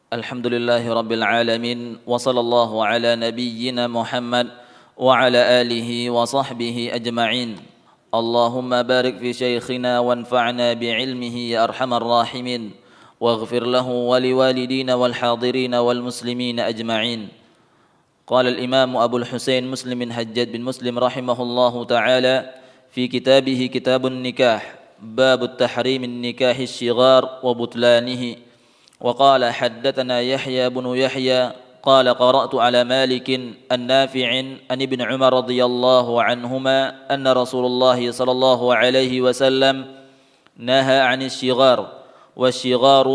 Alhamdulillahi Rabbil Alamin. Wa sallallahu ala nabiyyina Muhammad wa ala alihi wa sahbihi ajma'in. Allahumma barik fi syekhina wanfa'na bi'ilmihi ya arhamar rahimin. Waghfir lahu wa liwalidina wal hadirina wal muslimina ajma'in. Qala al-imam Abu al-Husain Muslim bin Hajjaj bin Muslim rahimahullahu ta'ala fi kitabihi Kitabun Nikah, bab tahrim an-nikah asy-syighar wa butlanihi. وقال حدثنا يحيى بن يحيى قال قرأت على مالك النافع عن ابن عمر رضي الله عنهما أن رسول الله صلى الله عليه وسلم نهى عن الشغار، والشغار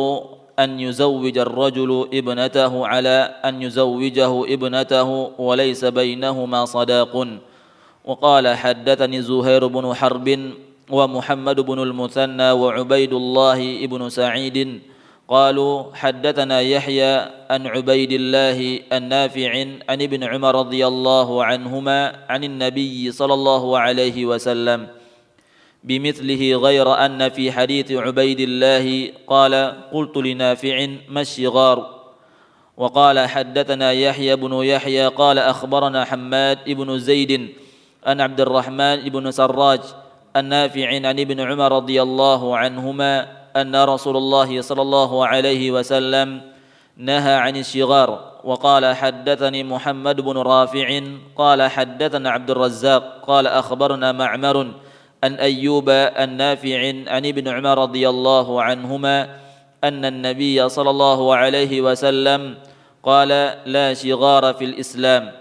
أن يزوج الرجل ابنته على أن يزوجه ابنته وليس بينهما صداق. وقال حدثني زهير بن حرب ومحمد بن المثنى وعبيد الله بن سعيد قالوا حدثنا يحيى عن عبيد الله النافع عن ابن عمر رضي الله عنهما عن النبي صلى الله عليه وسلم بمثله، غير أن في حديث عبيد الله قال قلت لنافع ما الشغار. وقال حدثنا يحيى بن يحيى قال أخبرنا حماد بن زيد عن عبد الرحمن بن سراج النافع عن ابن عمر رضي الله عنهما أن رسول الله صلى الله عليه وسلم نهى عن الشغار. وقال حدثني محمد بن رافع قال حدثنا عبد الرزاق قال أخبرنا معمر أن أيوب النافع عن ابن عمر رضي الله عنهما أن النبي صلى الله عليه وسلم قال لا شغار في الإسلام.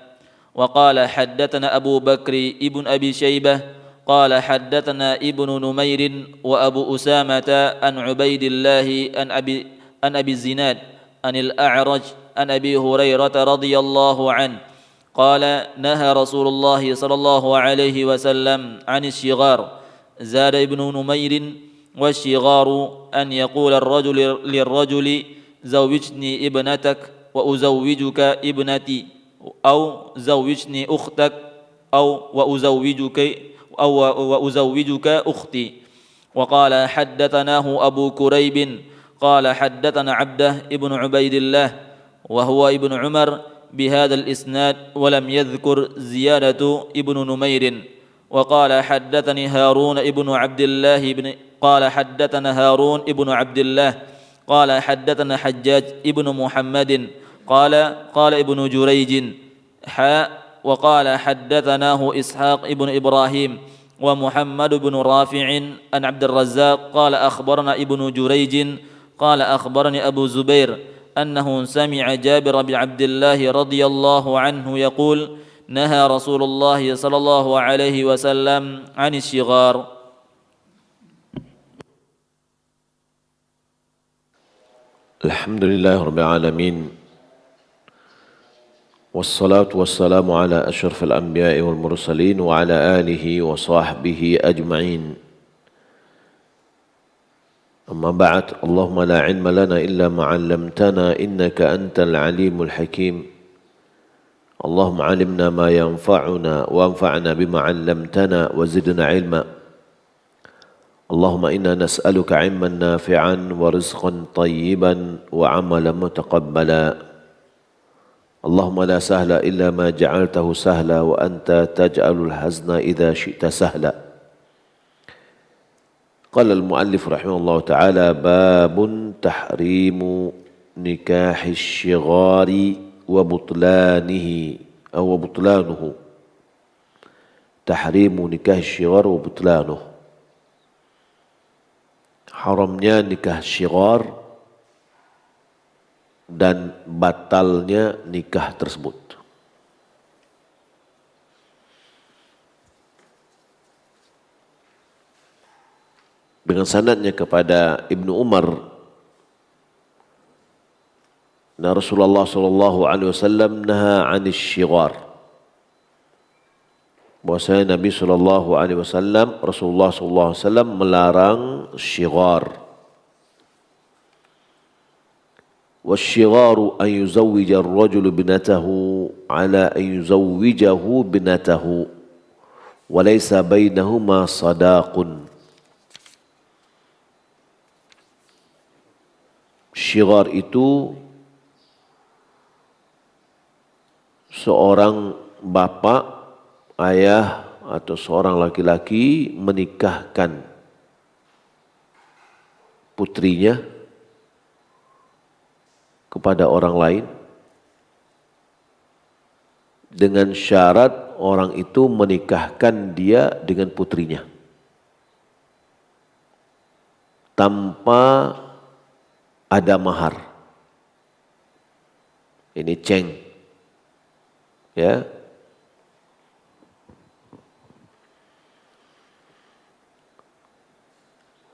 وقال حدثنا أبو بكر ابن أبي شيبة قال حدثنا ابن نمير وأبو أسامة عن عبيد الله عن أبي الزناد عن الأعرج عن أبي هريرة رضي الله عنه قال نهى رسول الله صلى الله عليه وسلم عن الشغار. زاد ابن نمير والشغار أن يقول الرجل للرجل زوجني ابنتك وأزوجك ابنتي، أو زوجني أختك، أو وأزوجك أختي. وقال حدثناه أبو كريب قال حدثنا عبده ابن عبيد الله وهو ابن عمر بهذا الإسناد ولم يذكر زيادة ابن نمير. وقال حدثني هارون ابن عبد الله قال حدثنا هارون ابن عبد الله قال حدثنا حجاج ابن محمد قال ابن جريج وقال حدثناه إسحاق ابن إبراهيم ومحمد بن رافع عن عبد الرزاق قال أخبرنا ابن جريج قال أخبرني أبو زبير أنه سمع جابر بن عبد الله رضي الله عنه يقول نهى رسول الله صلى الله عليه وسلم عن الشغار. الحمد لله رب العالمين، والصلاة والسلام على أشرف الأنبياء والمرسلين وعلى آله وصحبه أجمعين. أما بعد، اللهم لا علم لنا إلا ما علمتنا إنك أنت العليم الحكيم. اللهم علمنا ما ينفعنا وانفعنا بما علمتنا وزدنا علما. اللهم إنا نسألك علما نافعا ورزقا طيبا وعملا متقبلا. اللهم لا سهل إلا ما جعلته سهلا وأنت تجعل الحزن إذا شئت سهلا. قال المؤلف رحمه الله تعالى: باب تحريم نكاح الشغار وبطلانه أو بطلانه. تحريم نكاح الشغار وبطلانه. Haramnya nikah syighar dan batalnya nikah tersebut. Dengan sanadnya kepada Ibnu Umar, nah Rasulullah sallallahu alaihi wasallam naha 'anil syighar. Bahwasanya Nabi sallallahu alaihi wasallam, Rasulullah sallallahu alaihi wasallam melarang syighar. والشغار أن يزوج الرجل ابنته على أن يزوجه ابنته وليس بينهما صداق. Syighar itu seorang bapak, ayah atau seorang laki-laki menikahkan putrinya kepada orang lain dengan syarat orang itu menikahkan dia dengan putrinya tanpa ada mahar. Ini ceng. Ya.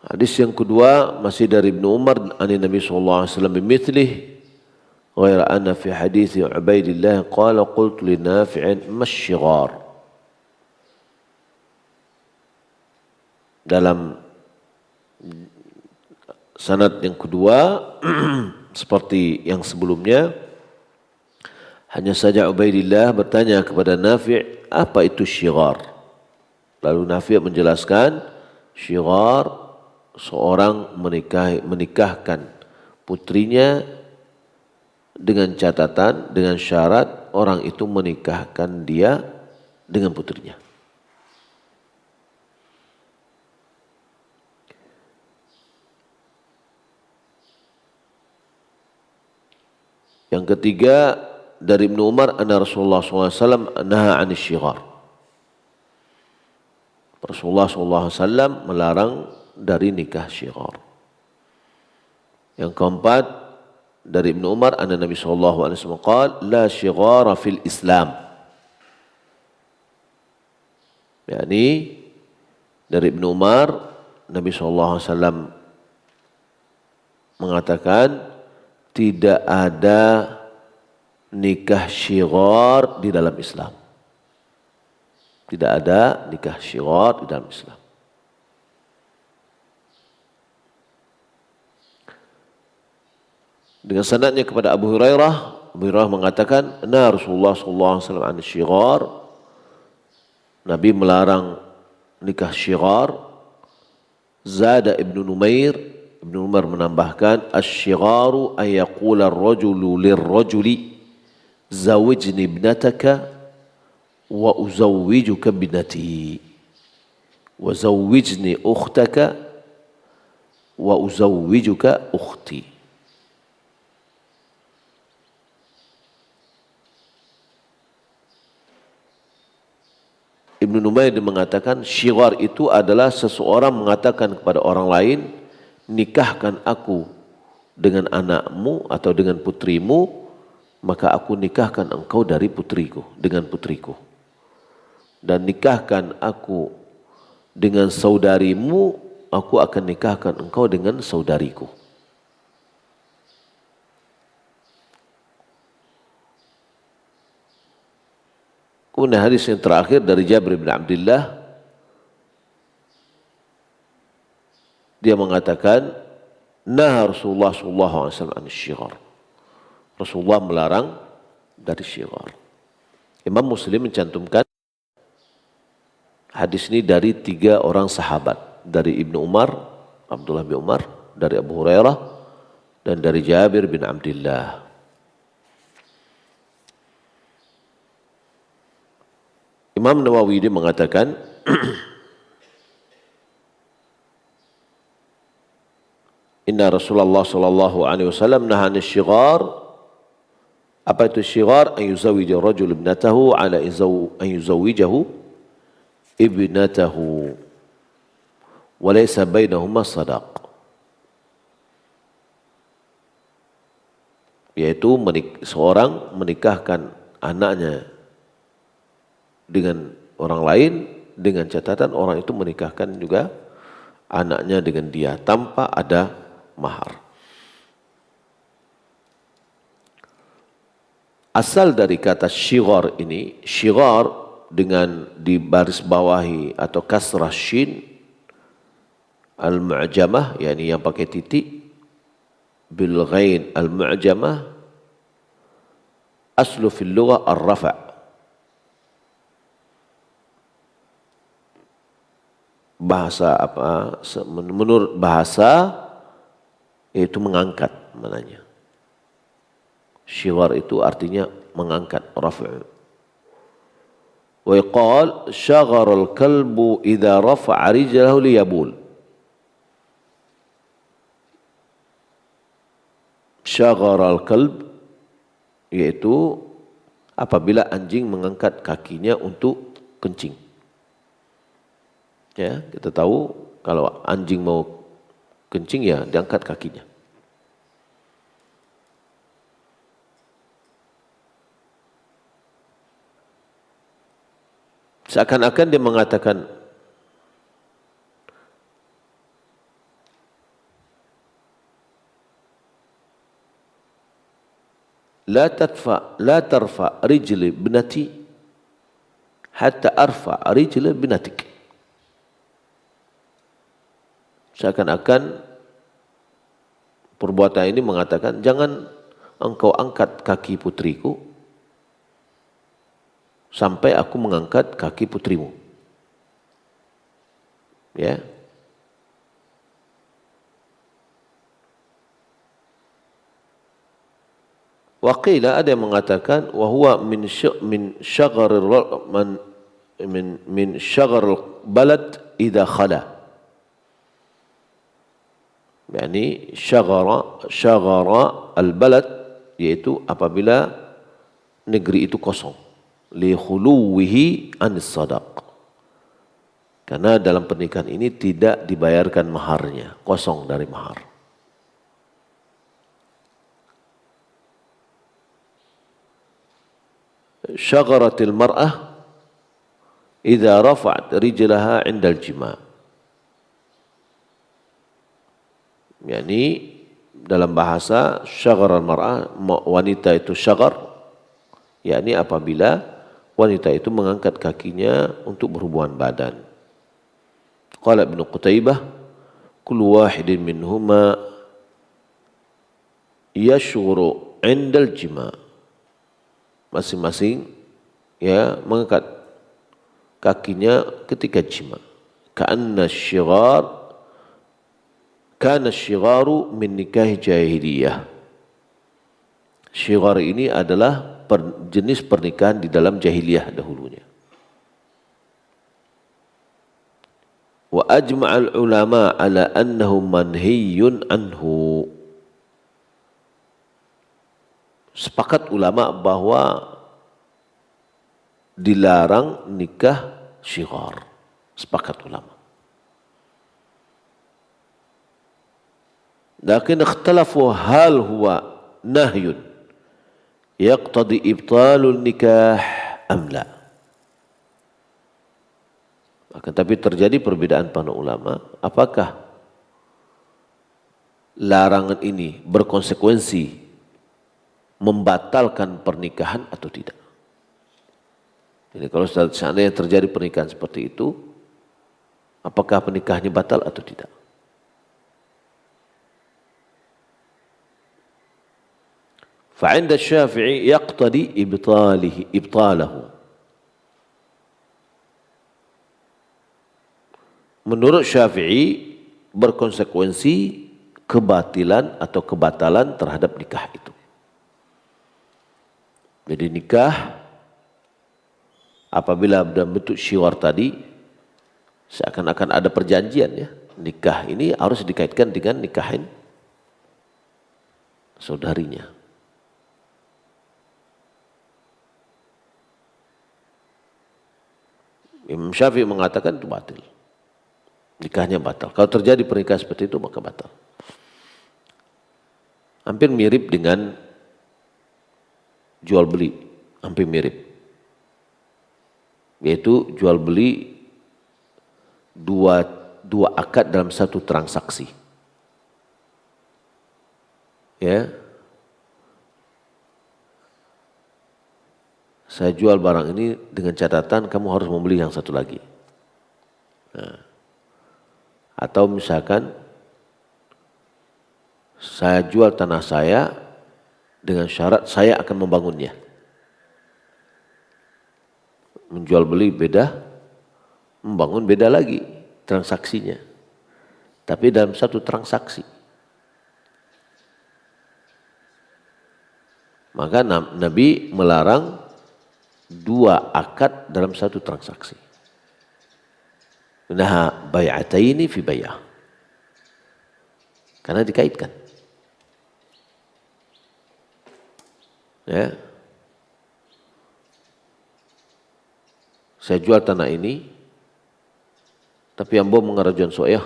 Hadis yang kedua masih dari Ibnu Umar an Nabi sallallahu alaihi wasallam bimithlihi ghaira anna fi hadits Ubaidillah qala qultu li Nafi' masyighar. Dalam sanad yang kedua seperti yang sebelumnya, hanya saja Ubaidillah bertanya kepada Nafi', apa itu syighar? Lalu Nafi' menjelaskan, syighar seorang menikahkan putrinya dengan catatan, dengan syarat orang itu menikahkan dia dengan putrinya. Yang ketiga dari Ibnu Umar anna Rasulullah SAW naha 'anil syighar. Rasulullah SAW melarang dari nikah syighar. Yang keempat dari Ibnu Umar anna Nabi SAW qala la syighara fil Islam. Yani dari Ibnu Umar Nabi SAW mengatakan tidak ada nikah syighar di dalam Islam. Tidak ada nikah syighar di dalam Islam. Dengan sanadnya kepada Abu Hurairah mengatakan, "Na Rasulullah sallallahu alaihi wasallam an syighar." Nabi melarang nikah syighar. Zada Ibnu Numair, Ibnu Umar menambahkan, "Asy-syigharu ay yaqula ar-rajulu lir-rajuli zawijni ibnataka wa uzawwijuka binati wa zawwijni ukhtaka wa uzawwijuka ukhti." Ibnu Numair mengatakan syighar itu adalah seseorang mengatakan kepada orang lain, nikahkan aku dengan anakmu atau dengan putrimu, maka aku nikahkan engkau dari putriku, dengan putriku. Dan nikahkan aku dengan saudarimu, aku akan nikahkan engkau dengan saudariku. Kemudian hadis yang terakhir dari Jabir bin Abdullah, dia mengatakan, "Naha Rasulullah sallallahu alaihi wasallam an syighar." Rasulullah melarang dari syighar. Imam Muslim mencantumkan hadis ini dari 3 orang sahabat, dari Ibnu Umar, Abdullah bin Umar, dari Abu Hurairah, dan dari Jabir bin Abdullah. Imam Nawawi dia mengatakan Inna Rasulullah sallallahu alaihi wasallam naha 'anil syighar. Apa itu syighar? An yuzawwija rajul ibnatahu ala an yuzawwijahu ibnatahu wa laysa bainahuma sadaq. Yaitu seorang menikahkan anaknya dengan orang lain dengan catatan orang itu menikahkan juga anaknya dengan dia tanpa ada mahar. Asal dari kata syighar ini, syighar dengan dibaris bawahi atau kasrah shin al-mu'jamah, yakni yang pakai titik, bil ghain al-mu'jamah, aslu fil lughah ar-rafa'. Bahasa apa? Menurut bahasa itu mengangkat mananya. Syighar itu artinya mengangkat, rafa'. ويقال شغر الكلب إذا رفع رجله ليبول. شغر الكلب yaitu apabila anjing mengangkat kakinya untuk kencing. Ya, kita tahu kalau anjing mau kencing ya diangkat kakinya. Seakan-akan dia mengatakan la tarfa rijli ibnati hatta arfa rijli ibnatik. Seakan-akan perbuatan ini mengatakan jangan engkau angkat kaki putriku sampai aku mengangkat kaki putrimu. Ya. Waqila ada yang mengatakan wa huwa min syaghar balad idza khala. Yani syaghara al-balad yaitu apabila negeri itu kosong. Li khuluwihi anis sadaq. Karena dalam pernikahan ini tidak dibayarkan maharnya, kosong dari mahar. Syagharatil mar'ah idza rafa'at rijlaha 'inda al-jima'. Yani dalam bahasa syagharal mar'ah, wanita itu syaghar, yakni apabila wanita itu mengangkat kakinya untuk berhubungan badan. Qala Ibnu Qutaibah, kullu wahidin minhuma yashghuru 'indal jima'. Masing-masing ya mengangkat kakinya ketika jima'. Kana syigharu min nikah jahiliyah. Syighar ini adalah jenis pernikahan di dalam jahiliyah dahulunya. Wa ajma'al ulama ala annahu manhiyun anhu. Sepakat ulama bahwa dilarang nikah syighar. Sepakat ulama. Lakin ikhtalafu hal huwa nahyun yaqtadi ibtalul nikah am la. Akan tapi terjadi perbedaan para ulama, apakah larangan ini berkonsekuensi membatalkan pernikahan atau tidak. Jadi kalau seandainya terjadi pernikahan seperti itu, apakah pernikahannya batal atau tidak? فعند الشافعي يقتضي إبطاله. Menurut Syafi'i berkonsekuensi kebatilan atau kebatalan terhadap nikah itu. Jadi nikah apabila dalam bentuk syighar tadi seakan-akan ada perjanjian ya. Nikah ini harus dikaitkan dengan nikahin saudarinya. Imam Syafi'i mengatakan itu batil. Nikahnya batal. Kalau terjadi pernikahan seperti itu maka batal. Hampir mirip dengan jual beli. Hampir mirip. Yaitu jual beli dua akad dalam satu transaksi. Ya. Saya jual barang ini dengan catatan kamu harus membeli yang satu lagi. Nah. Atau misalkan saya jual tanah saya dengan syarat saya akan membangunnya. Menjual beli beda, membangun beda lagi transaksinya. Tapi dalam satu transaksi. Maka Nabi melarang dua akad dalam satu transaksi. Nah, bai'ataini fi bai'ah. Karena dikaitkan. Ya. Saya jual tanah ini, tapi ambo mengarajuan so'yah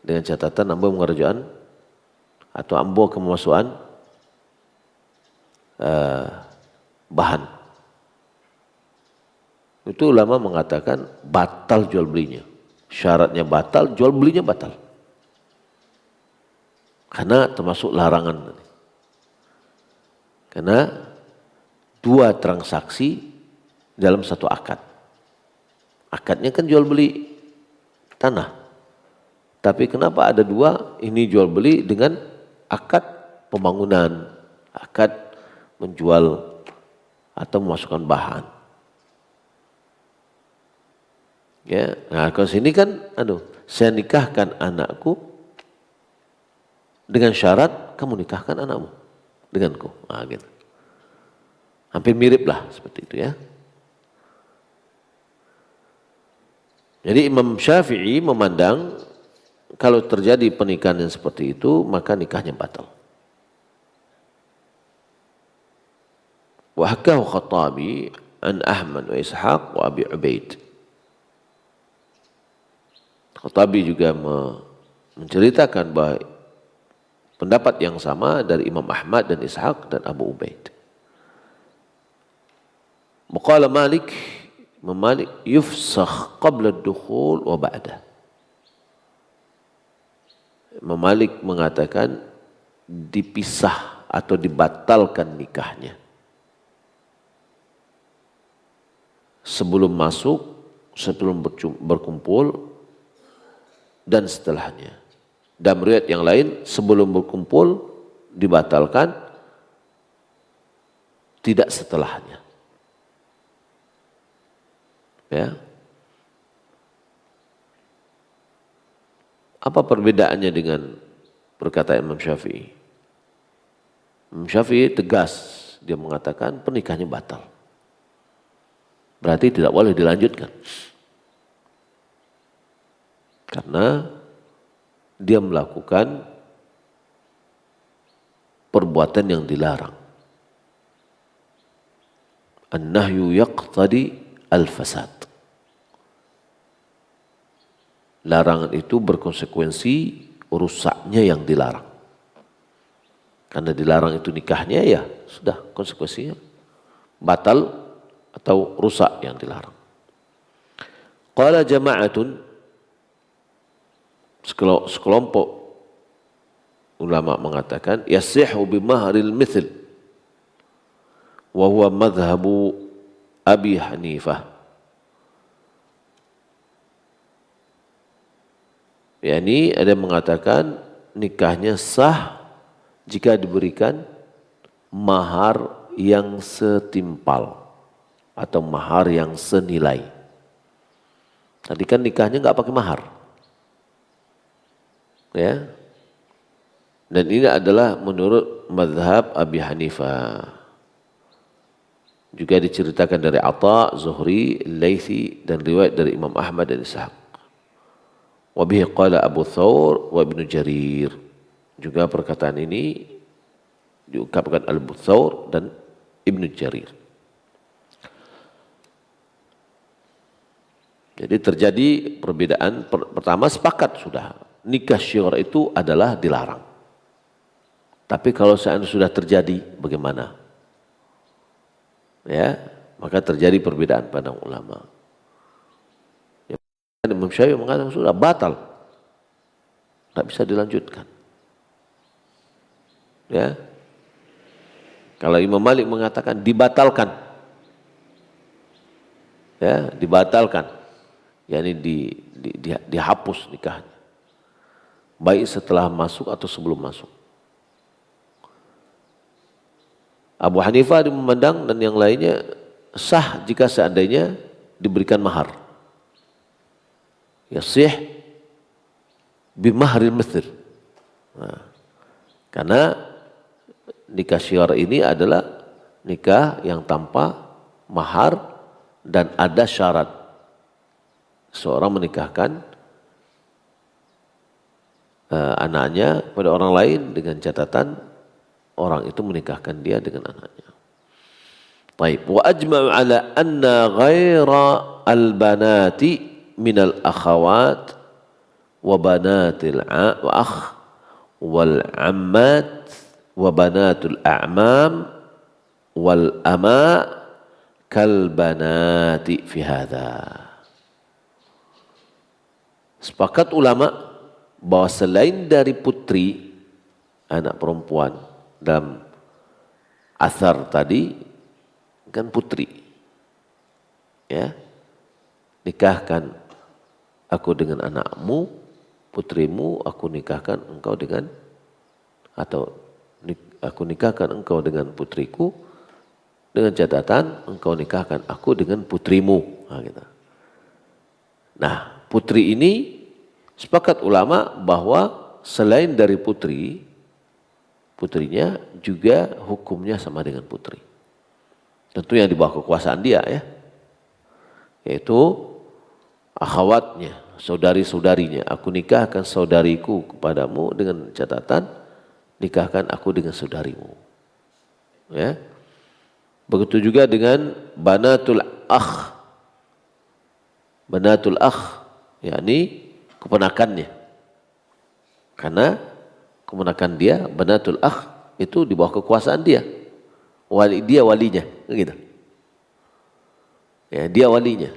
dengan catatan ambo mengarajuan atau ambo kemasukan bahan. Itu ulama mengatakan batal jual belinya. Syaratnya batal, jual belinya batal. Karena termasuk larangan. Karena dua transaksi dalam satu akad. Akadnya kan jual beli tanah. Tapi kenapa ada dua? Ini jual beli dengan akad pembangunan, akad menjual atau memasukkan bahan. Ya, nah kalau sini kan, saya nikahkan anakku dengan syarat kamu nikahkan anakmu denganku. Nah, gitu. Hampir mirip lah seperti itu ya. Jadi Imam Syafi'i memandang kalau terjadi pernikahan yang seperti itu maka nikahnya batal. Wa hakahu Khattabi an Ahmad wa Ishaq wa Abi Ubaid. Khattabi juga menceritakan bahwa pendapat yang sama dari Imam Ahmad dan Ishaq dan Abu Ubaid. Maqala Malik, Imam Malik yufsakh qabla ad-dukhul wa ba'dah. Imam Malik mengatakan dipisah atau dibatalkan nikahnya sebelum masuk, sebelum berkumpul dan setelahnya. Dalam riwayat yang lain sebelum berkumpul dibatalkan, tidak setelahnya. Ya. Apa perbedaannya dengan perkataan Imam Syafi'i? Imam Syafi'i tegas, dia mengatakan pernikahannya batal. Berarti tidak boleh dilanjutkan. Karena dia melakukan perbuatan yang dilarang. An-nahyu yaqtadi al-fasad. Larangan itu berkonsekuensi rusaknya yang dilarang. Karena dilarang itu nikahnya, ya sudah konsekuensinya batal atau rusak yang dilarang. Qala jama'atun, sekelompok ulama mengatakan yasihu bimahril mithl wa huwa madhhabu Abi Hanifah. Yani ada yang mengatakan nikahnya sah jika diberikan mahar yang setimpal atau mahar yang senilai. Tadi kan nikahnya enggak pakai mahar. Ya. Dan ini adalah menurut mazhab Abi Hanifah. Juga diceritakan dari Atha, Zuhri, Laitsi dan riwayat dari Imam Ahmad dan Ishaq. Wa bihi qala Abu Thawr wa Ibnu Jarir. Juga perkataan ini diungkapkan Abu Thawr dan Ibnu Jarir. Jadi terjadi perbedaan. Pertama sepakat sudah, nikah syiar itu adalah dilarang. Tapi kalau seandainya sudah terjadi bagaimana? Ya, maka terjadi perbedaan pandang ulama. Imam Syafi'i mengatakan sudah batal, tak bisa dilanjutkan. Ya, kalau Imam Malik mengatakan dibatalkan, ya dibatalkan, yakni dihapus nikahnya, baik setelah masuk atau sebelum masuk. Abu Hanifah memandang dan yang lainnya sah jika seandainya diberikan mahar. Yasih bimahril mithl. Nah, karena nikah syiar ini adalah nikah yang tanpa mahar dan ada syarat seorang menikahkan anaknya pada orang lain dengan catatan orang itu menikahkan dia dengan anaknya. Baik, wa ajma'u ala anna ghaira al-banati min al-akhawat wa banatil wa akh wal ammat wa banatul a'mam wal ama kal banati fi hadha. Sepakat ulama bahwa selain dari putri anak perempuan dalam asar tadi kan putri, ya, nikahkan aku dengan anakmu, putrimu aku nikahkan engkau dengan, atau aku nikahkan engkau dengan putriku dengan catatan engkau nikahkan aku dengan putrimu. Nah, putri ini sepakat ulama bahwa selain dari putrinya juga hukumnya sama dengan putri. Tentu yang di bawah kekuasaan dia, ya, yaitu akhwatnya, saudari-saudarinya. Aku nikahkan saudariku kepadamu dengan catatan nikahkan aku dengan saudarimu. Ya. Begitu juga dengan banatul akh. Banatul akh, yakni keponakannya. Karena keponakan dia, banatul akh, itu di bawah kekuasaan dia. Dia walinya, gitu. Ya, dia walinya.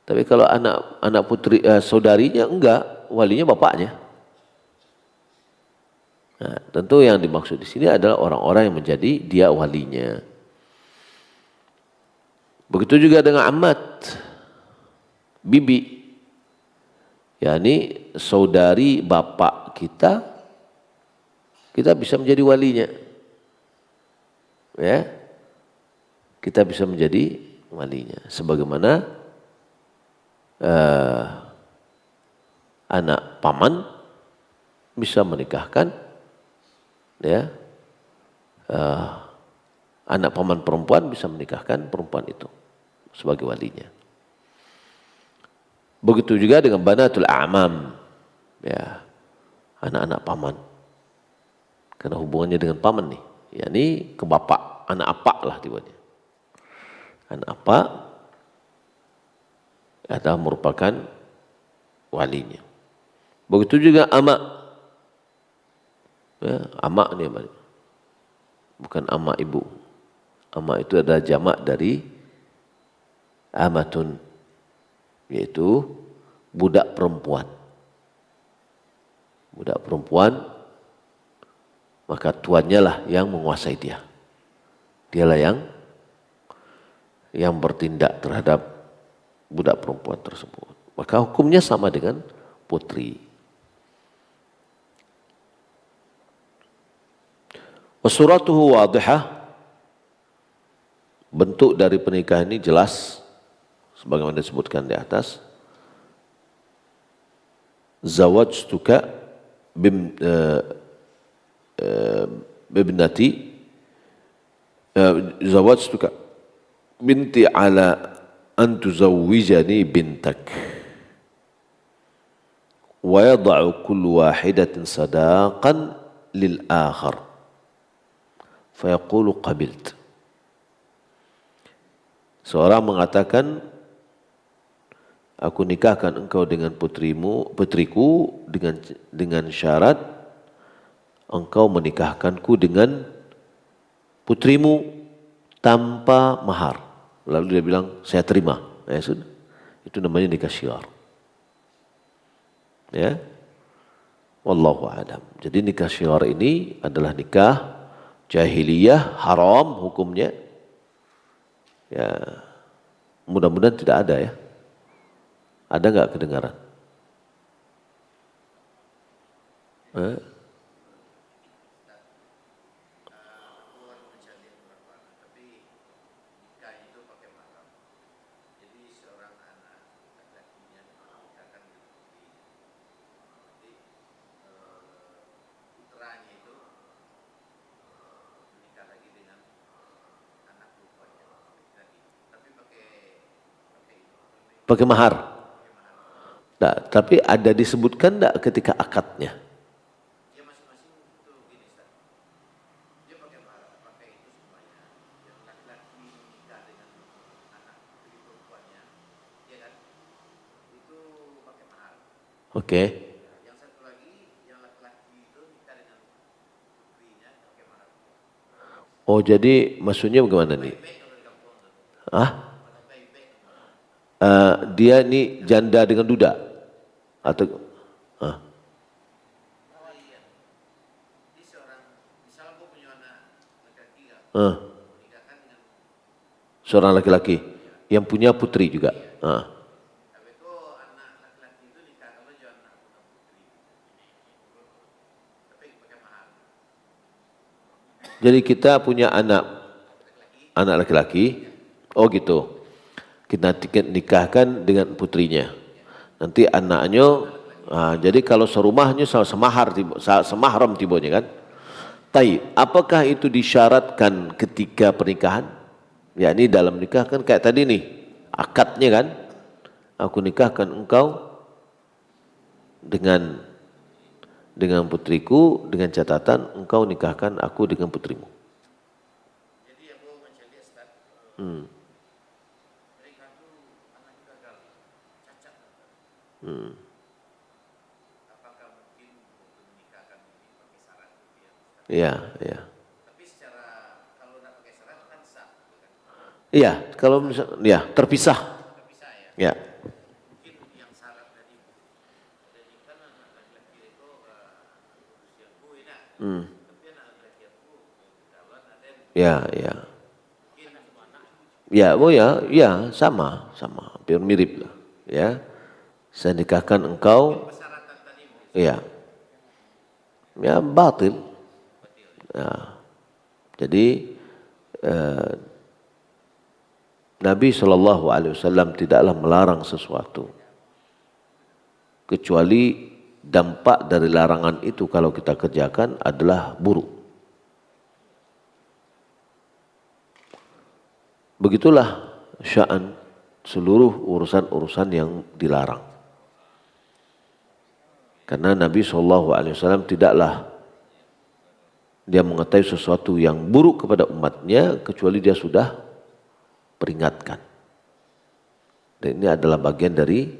Tapi kalau anak putri saudarinya enggak, walinya bapaknya. Nah, tentu yang dimaksud di sini adalah orang-orang yang menjadi dia walinya. Begitu juga dengan amat, bibi, yakni saudari bapak kita bisa menjadi walinya. Ya, kita bisa menjadi walinya. Sebagaimana anak paman bisa menikahkan, ya, anak paman perempuan bisa menikahkan perempuan itu sebagai walinya. Begitu juga dengan banatul a'mam, ya, anak-anak paman. Karena hubungannya dengan paman nih, yakni ke bapak, anak apa lah tiba-tiba. Anak apa adalah merupakan walinya. Begitu juga amak. Ya, amak nih, bukan amak ibu. Amak itu adalah jamak dari amatun, yaitu budak perempuan. Budak perempuan, maka tuannya lah yang menguasai dia. Dialah yang bertindak terhadap budak perempuan tersebut. Maka hukumnya sama dengan putri. Wasuratuhu wadihah. Bentuk dari pernikahan ini jelas sebagaimana disebutkan di atas. Zawajtuka bibnati zawajtuka binti ala an tuzawwijani bintak wa yada'u kullu wahidatin sadaqan lil akhar fa yaqulu qabilt. Seorang mengatakan, aku nikahkan engkau dengan putriku dengan syarat engkau menikahkanku dengan putrimu tanpa mahar. Lalu dia bilang, saya terima. Ya sudah, itu namanya nikah syiar. Ya, wallahu a'lam. Jadi nikah syiar ini adalah nikah jahiliyah, haram hukumnya. Ya, mudah-mudahan tidak ada, ya. Ada nggak kedengaran? Pakai mahar. Nah, tapi ada disebutkan enggak ketika akadnya? Ya masing-masing itu gini Ustaz. Dia pakai mahar, pakai itu semuanya. Yang laki-laki nikah dengan anak dari perempuannya, ya kan? Itu pakai mahar. Oke. Yang satu lagi, yang laki-laki itu nikah dengan putrinya pakai mahar. Oh, jadi maksudnya bagaimana nih? Baik-baik kalau di kampung. Ah? Baik-baik. Dia nih janda dengan duda atau Oh iya. Ini seorang, misalnya gue punya anak laki-laki ya, nikahkan dengan seorang laki-laki yang punya putri juga. tapi itu anak laki-laki itu nikahkan aja anak putri. Tapi pakai mahar. Jadi kita punya anak laki-laki. Oh gitu. Kita nikahkan dengan putrinya. Nanti anaknya, jadi kalau serumahnya semahram tibonya kan. Taib, apakah itu disyaratkan ketika pernikahan? Ya ini dalam nikah kan kayak tadi nih, akadnya kan. Aku nikahkan engkau dengan putriku dengan catatan engkau nikahkan aku dengan putrimu. Jadi aku mencari Ustaz, mereka tuh anaknya gagal, cacat. Apakah mungkin untuk menikahkan ini pakai syarat gitu ya Ustaz? Iya, iya. Tapi secara kalau tidak pakai syarat kan sah, bukan? Iya, kalau misalnya ya terpisah. Terpisah ya. Ya. Mungkin yang syarat tadi, jadi kan anak laki-laki itu usia gue nah, tapi anak laki-laki aku kawan ada yang Ya, ya. mungkin semua anak. Ya, oh ya, ya sama, hampir mirip lah, ya. Saya nikahkan engkau, Persyaratan tadi mungkin ya, ya batil. Ya. Jadi Nabi SAW tidaklah melarang sesuatu kecuali dampak dari larangan itu kalau kita kerjakan adalah buruk. Begitulah sya'an seluruh urusan-urusan yang dilarang. Karena Nabi SAW tidaklah dia mengetahui sesuatu yang buruk kepada umatnya kecuali dia sudah peringatkan. Dan ini adalah bagian dari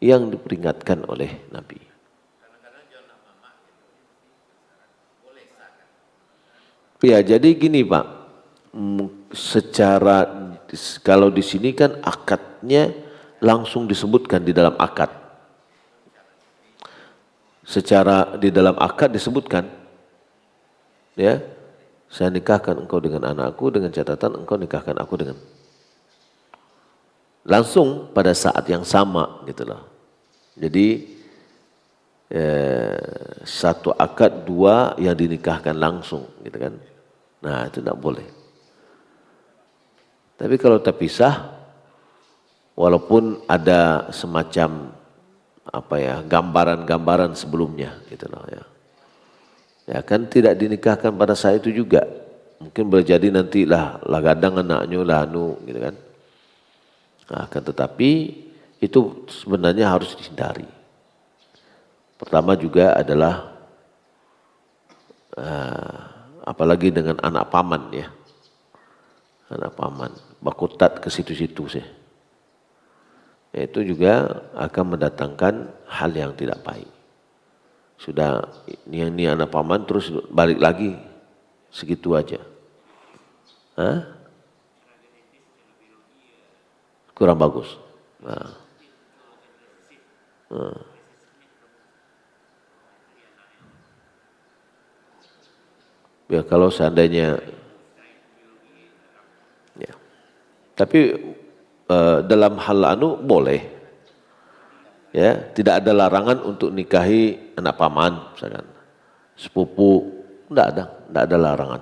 yang diperingatkan oleh Nabi. Ya, jadi gini Pak, secara kalau di sini kan akadnya langsung disebutkan di dalam akad. Secara di dalam akad disebutkan, ya, saya nikahkan engkau dengan anakku dengan catatan engkau nikahkan aku dengan, langsung pada saat yang sama gitu loh. Jadi satu akad dua yang dinikahkan langsung gitu kan. Nah itu tidak boleh. Tapi kalau terpisah, walaupun ada semacam gambaran-gambaran sebelumnya gitu loh ya. Ya kan tidak dinikahkan pada saat itu juga. Mungkin boleh jadi nanti lah gadang anaknya lah gitu kan. Nah, akan tetapi itu sebenarnya harus dihindari. Pertama juga adalah apalagi dengan anak paman ya. Anak paman, bakutat ke situ-situ sih. Itu juga akan mendatangkan hal yang tidak baik. Sudah ini anak paman terus balik lagi segitu aja. Kurang bagus. Ya kalau seandainya ya. Tapi dalam hal boleh. Ya, tidak ada larangan untuk nikahi anak paman misalkan. Sepupu, tidak ada larangan.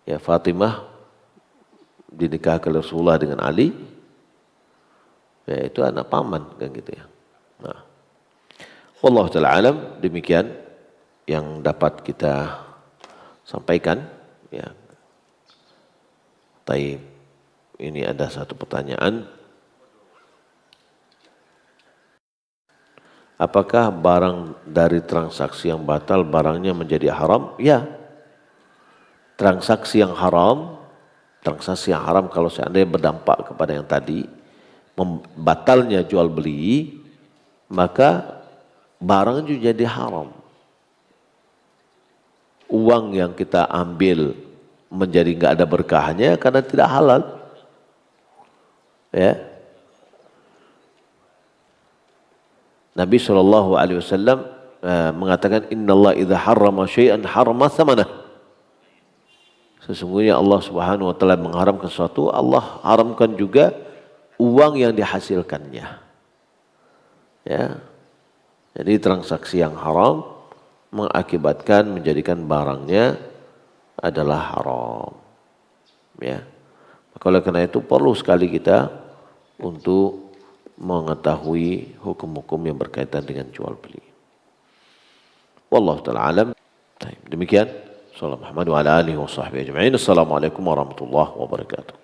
Ya, Fatimah dinikahkan Rasulullah dengan Ali. Ya, itu anak paman kan gitu ya. Nah. Wallahu ta'ala alam, demikian yang dapat kita sampaikan ya. Taib. Ini ada satu pertanyaan. Apakah barang dari transaksi yang batal barangnya menjadi haram? Ya. Transaksi yang haram kalau seandainya berdampak kepada yang tadi, batalnya jual beli, maka barang juga jadi haram. Uang yang kita ambil menjadi nggak ada berkahnya karena tidak halal. Ya. Nabi SAW mengatakan Innallaha idza harrama syai'an harrama thamanah. Sesungguhnya Allah Subhanahu wa taala mengharamkan sesuatu, Allah haramkan juga uang yang dihasilkannya. Ya. Jadi transaksi yang haram mengakibatkan menjadikan barangnya adalah haram. Ya. Maka oleh karena itu perlu sekali kita untuk mengetahui hukum-hukum yang berkaitan dengan jual beli. Wallahu ta'ala alam. Demikian. Sallallahu Muhammad wa ala alihi wa sahbihi ajma'in. Assalamualaikum warahmatullahi wabarakatuh.